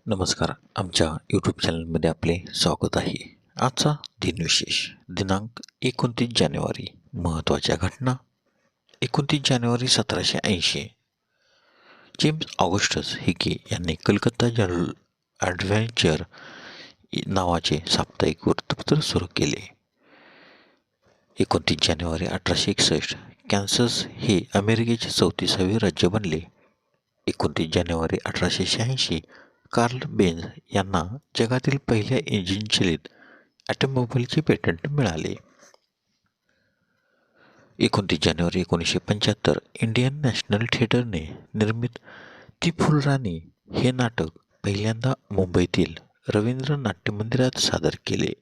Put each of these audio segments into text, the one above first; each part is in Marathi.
नमस्कार. आमच्या यूट्यूब चॅनलमध्ये आपले स्वागत आहे. आजचा दिनविशेष दिनांक 29 जानेवारी. महत्त्वाच्या घटना 29 जानेवारी 1780 जेम्स ऑगस्टस हिके यांनी कलकत्ता जर्नल ॲडव्हेंचर नावाचे साप्ताहिक वृत्तपत्र सुरू केले. 29 जानेवारी 1861 कॅन्सस हे अमेरिकेचे 34वे राज्य बनले. 29 जानेवारी 1886 कार्ल बेंझ यांना जगातील पहिल्या इंजिन चलित ऑटोमोबाईलचे पेटंट मिळाले. 29 जानेवारी 1975 इंडियन नॅशनल थिएटरने निर्मित ती फुलराणी हे नाटक पहिल्यांदा मुंबईतील रवींद्र नाट्य मंदिरात सादर केले.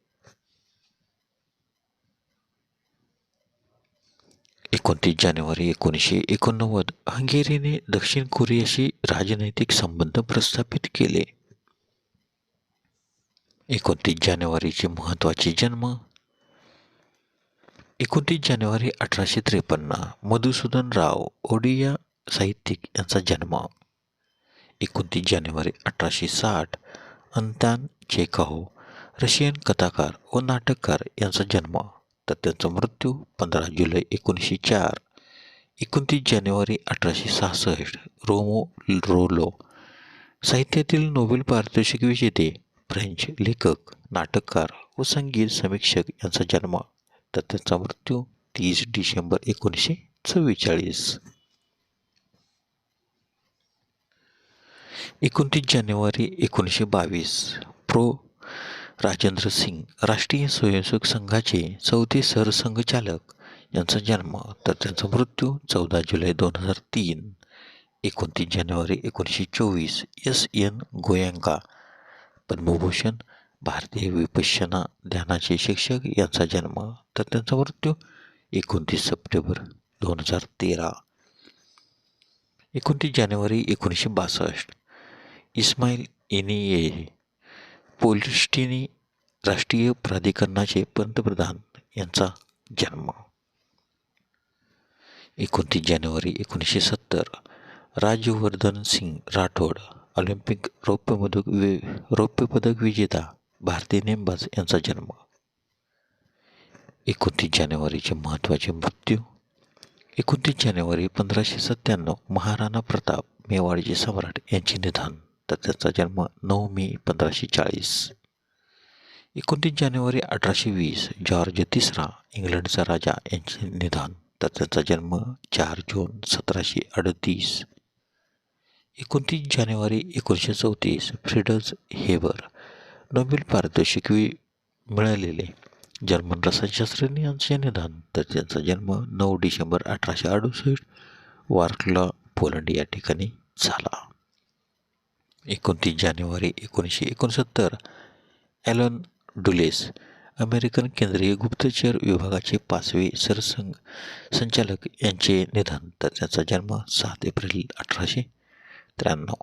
29 जानेवारी 1989 हंगेरीने दक्षिण कोरियाशी राजनैतिक संबंध प्रस्थापित केले. 29 जानेवारीचे महत्त्वाचे जन्म 29 जानेवारी 1853 मधुसूदन राव ओडिया साहित्यिक यांचा जन्म. 29 जानेवारी 1860 अंतान चेखोव रशियन कथाकार व नाटककार यांचा जन्म तर त्यांचा मृत्यू 15 जुलै 1904. 29 जानेवारी 1866 रोमो रोलो साहित्यातील नोबेल पारितोषिक विजेते फ्रेंच लेखक, नाटककार व संगीत समीक्षक यांचा जन्म तर त्यांचा मृत्यू 30 डिसेंबर 1944. 29 जानेवारी 1922 प्रो. राजेंद्र सिंग राष्ट्रीय स्वयंसेवक संघाचे 4थे सरसंघचालक यांचा जन्म तर त्यांचा मृत्यू 14 जुलै 2003. 29 जानेवारी 1924 S.N. गोयंका पद्मभूषण भारतीय विपश्यना ध्यानाचे शिक्षक यांचा जन्म तर त्यांचा मृत्यू 29 सप्टेंबर 2013. 29 जानेवारी 1962 इस्माईल इनिये पॅलेस्टिनी राष्ट्रीय प्राधिकरणाचे पंतप्रधान यांचा जन्म. 29 जानेवारी 1970 राज्यवर्धन सिंग राठोड ऑलिम्पिक रौप्य पदक विजेता भारतीय नेमबाज यांचा जन्म. 29 जानेवारीचे महत्त्वाचे मृत्यू 29 जानेवारी 1597 महाराणा प्रताप मेवाडचे सम्राट यांचे निधन तर त्यांचा जन्म 9 मे 1540. 29 जानेवारी 1820 जॉर्ज तिसरा इंग्लंडचा राजा यांचे निधन तर त्यांचा जन्म 4 जून 1738. 29 जानेवारी 1934 फ्रिडज हेबर नोबेल पारितोषिक मिळालेले जर्मन रसायनशास्त्रज्ञ यांचे निधन तर त्यांचा जन्म 9 डिसेंबर 1868 वार्कला पोलंड या ठिकाणी झाला. 29 जानेवारी 1969 ॲलन डुलेस अमेरिकन केंद्रीय गुप्तचर विभागाचे 5वे सरसंचालक यांचे निधन तर त्यांचा जन्म 7 एप्रिल 1893.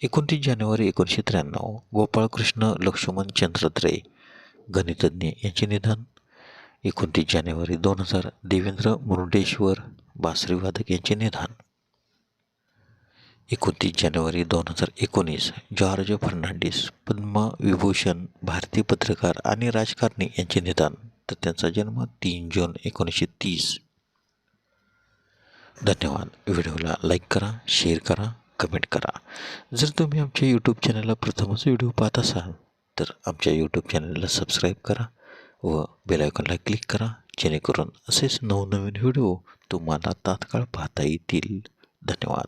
29 जानेवारी 1993 गोपाळकृष्ण लक्ष्मण चंद्र रे गणितज्ञ यांचे निधन. 29 जानेवारी 2000 देवेंद्र मुरुडेश्वर बासरीवादक यांचे निधन. 29 जानेवारी 2019 जॉर्ज फर्नांडिस पद्मविभूषण भारतीय पत्रकार आणि राजकारणी यांचे निधन तर त्यांचा जन्म 3 जून 1930. धन्यवाद. व्हिडिओला लाईक करा, शेअर करा, कमेंट करा. जर तुम्ही आमच्या यूट्यूब चॅनलला प्रथमच व्हिडिओ पाहत असाल तर आमच्या यूट्यूब चॅनलला सबस्क्राईब करा व बेल आयकॉनला क्लिक करा जेणेकरून असेच नवनवीन व्हिडिओ तुम्हाला तात्काळ पाहता येतील. धन्यवाद.